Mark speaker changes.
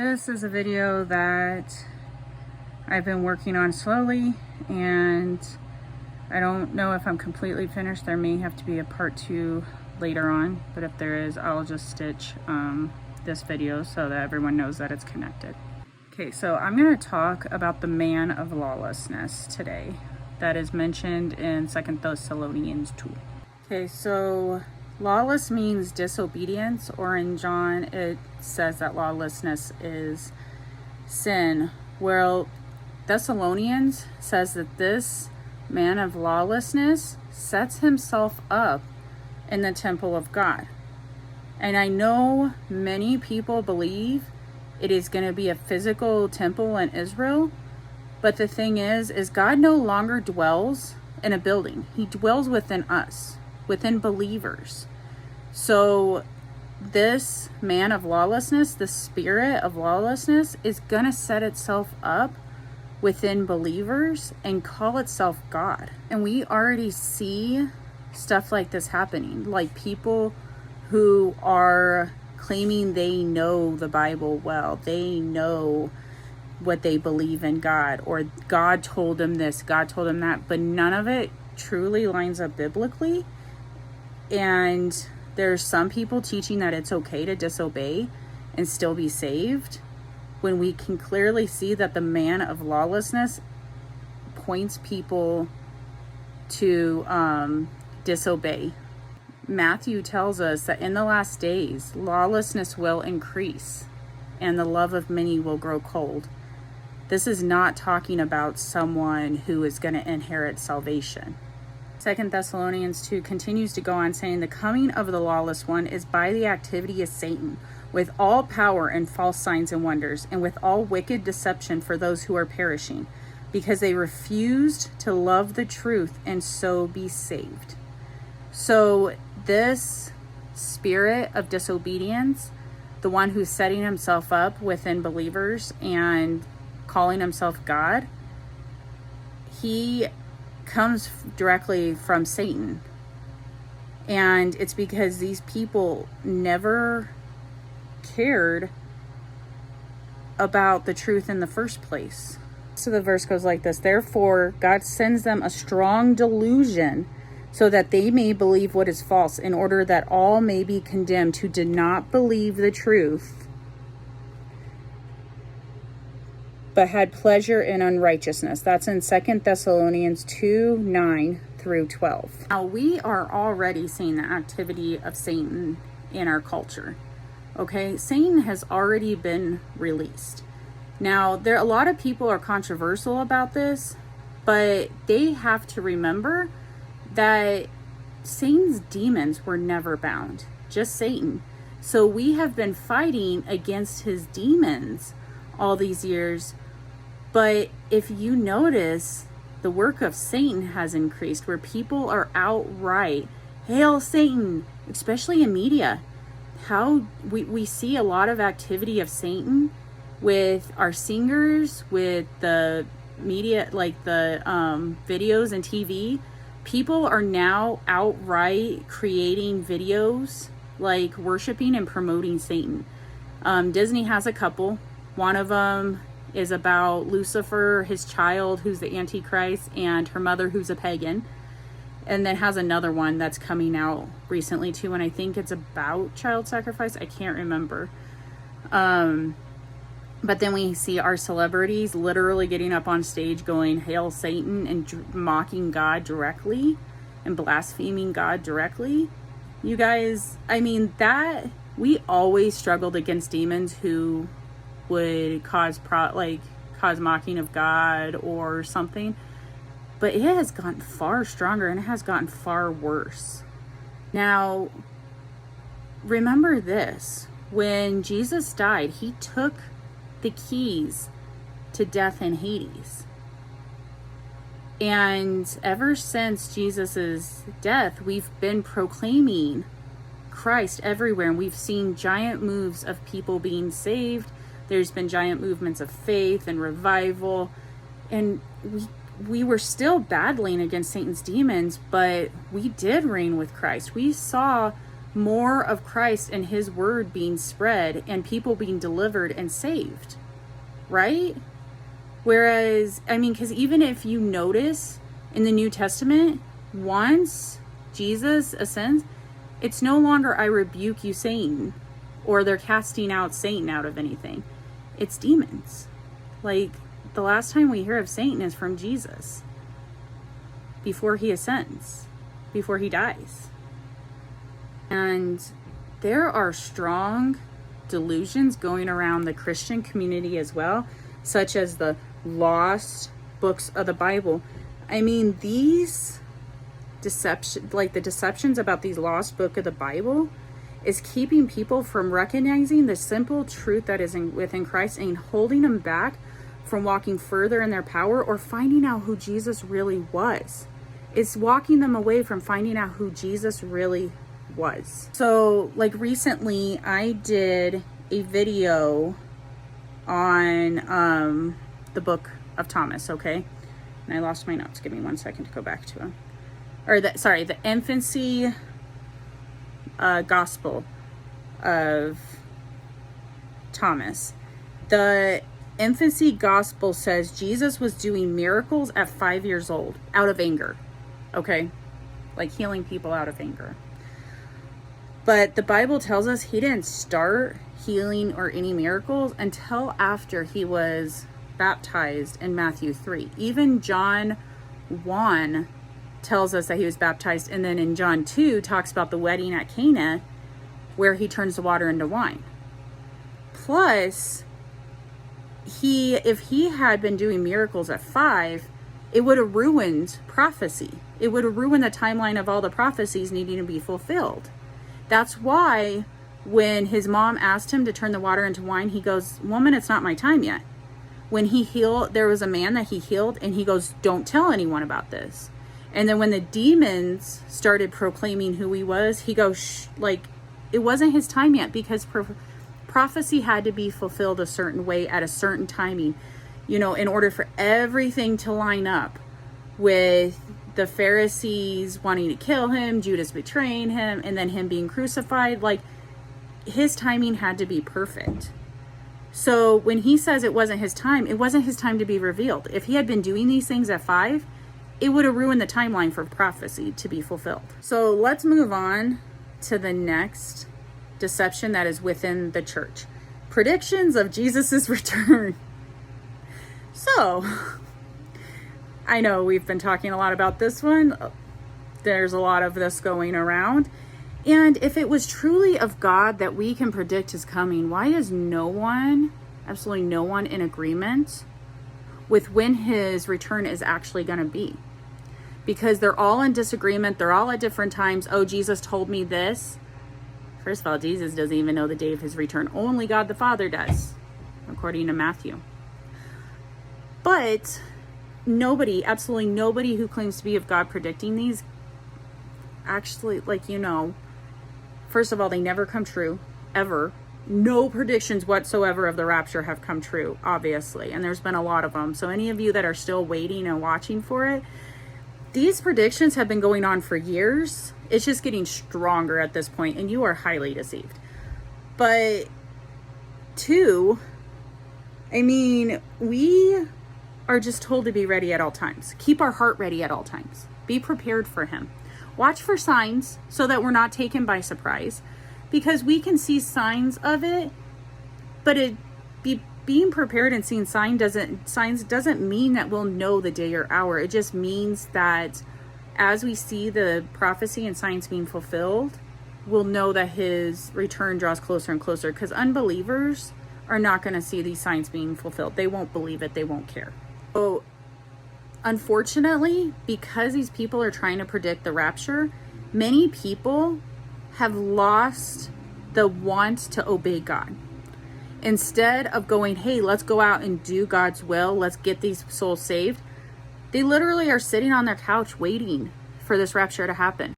Speaker 1: This is a video that I've been working on slowly, and I don't know if I'm completely finished. There may have to be a part 2 later on, but if there is, I'll just stitch this video so that everyone knows that it's connected. Okay, so I'm going to talk about the man of lawlessness today that is mentioned in 2 Thessalonians 2. Okay, so lawless means disobedience, or in John it says that lawlessness is sin. Well, Thessalonians says that this man of lawlessness sets himself up in the temple of God. And I know many people believe it is going to be a physical temple in Israel, but the thing is God no longer dwells in a building. He dwells within us, within believers. So this man of lawlessness, the spirit of lawlessness, is going to set itself up within believers and call itself God. And we already see stuff like this happening, like people who are claiming they know the Bible well, they know what they believe in God, or God told them this, God told them that, but none of it truly lines up biblically. And there's some people teaching that it's okay to disobey and still be saved, when we can clearly see that the man of lawlessness points people to disobey. Matthew tells us that in the last days, lawlessness will increase and the love of many will grow cold. This is not talking about someone who is going to inherit salvation. 2 Thessalonians 2 continues to go on saying, the coming of the lawless one is by the activity of Satan, with all power and false signs and wonders, and with all wicked deception for those who are perishing, because they refused to love the truth and so be saved. So this spirit of disobedience, the one who's setting himself up within believers and calling himself God, he comes directly from Satan. And it's because these people never cared about the truth in the first place. So the verse goes like this: therefore God sends them a strong delusion, so that they may believe what is false, in order that all may be condemned who did not believe the truth, but had pleasure in unrighteousness. That's in 2 Thessalonians 2, 9 through 12. Now, we are already seeing the activity of Satan in our culture. Okay, Satan has already been released. Now, a lot of people are controversial about this, but they have to remember that Satan's demons were never bound, just Satan. So we have been fighting against his demons all these years. But if you notice, the work of Satan has increased, where people are outright, hail Satan, especially in media. How we see a lot of activity of Satan with our singers, with the media, like the videos and TV. People are now outright creating videos like worshiping and promoting Satan. Disney has a couple. One of them is about Lucifer, his child, who's the Antichrist, and her mother, who's a pagan. And then has another one that's coming out recently too, and I think it's about child sacrifice. I can't remember. But then we see our celebrities literally getting up on stage going, hail Satan, and mocking God directly and blaspheming God directly. You guys, I mean, that we always struggled against demons who would cause mocking of God or something, but it has gotten far stronger and it has gotten far worse. Now, remember this: when Jesus died, he took the keys to death and Hades. And ever since Jesus's death, we've been proclaiming Christ everywhere, and we've seen giant moves of people being saved. There's been giant movements of faith and revival, and we were still battling against Satan's demons, but we did reign with Christ. We saw more of Christ and his word being spread and people being delivered and saved, right? Whereas, I mean, because even if you notice in the New Testament, once Jesus ascends, it's no longer I rebuke you, Satan, or they're casting out Satan out of anything. It's demons. Like, the last time we hear of Satan is from Jesus before he ascends, before he dies. And there are strong delusions going around the Christian community as well, such as the lost books of the Bible. I mean, these the deceptions about these lost book of the Bible is keeping people from recognizing the simple truth that is within Christ and holding them back from walking further in their power or finding out who Jesus really was. It's walking them away from finding out who Jesus really was. So, like, recently I did a video on the book of Thomas, okay? And I lost my notes. Give me 1 second to go back to them. Or the infancy gospel of Thomas. The infancy gospel says Jesus was doing miracles at 5 years old out of anger, okay? Like healing people out of anger. But the Bible tells us he didn't start healing or any miracles until after he was baptized in Matthew 3. Even John 1 tells us that he was baptized, and then in John 2 talks about the wedding at Cana where he turns the water into wine. Plus, if he had been doing miracles at 5, it would have ruined prophecy. It would have ruined the timeline of all the prophecies needing to be fulfilled. That's why when his mom asked him to turn the water into wine, he goes, "Woman, it's not my time yet." When he healed, there was a man that he healed, and he goes, "Don't tell anyone about this." And then when the demons started proclaiming who he was, he goes, "Shh," like, it wasn't his time yet, because prophecy had to be fulfilled a certain way at a certain timing, you know, in order for everything to line up with the Pharisees wanting to kill him, Judas betraying him, and then him being crucified. Like, his timing had to be perfect. So when he says it wasn't his time, it wasn't his time to be revealed. If he had been doing these things at 5, it would have ruined the timeline for prophecy to be fulfilled. So let's move on to the next deception that is within the church. Predictions of Jesus's return. So, I know we've been talking a lot about this one. There's a lot of this going around. And if it was truly of God that we can predict his coming, why is no one, absolutely no one, in agreement with when his return is actually going to be? Because they're all in disagreement. They're all at different times. Oh, Jesus told me this. First of all, Jesus doesn't even know the day of his return. Only God the Father does, according to Matthew. But nobody, absolutely nobody who claims to be of God predicting these, actually, like, you know, first of all, they never come true, ever. No predictions whatsoever of the rapture have come true, obviously. And there's been a lot of them. So any of you that are still waiting and watching for it, these predictions have been going on for years. It's just getting stronger at this point, and you are highly deceived. But 2, I mean, we are just told to be ready at all times. Keep our heart ready at all times. Be prepared for him. Watch for signs so that we're not taken by surprise, because we can see signs of it, but being prepared and seeing signs doesn't mean that we'll know the day or hour. It just means that as we see the prophecy and signs being fulfilled, we'll know that his return draws closer and closer, because unbelievers are not going to see these signs being fulfilled. They won't believe it. They won't care. So, unfortunately, because these people are trying to predict the rapture, many people have lost the want to obey God. Instead of going, hey, let's go out and do God's will, let's get these souls saved, they literally are sitting on their couch waiting for this rapture to happen.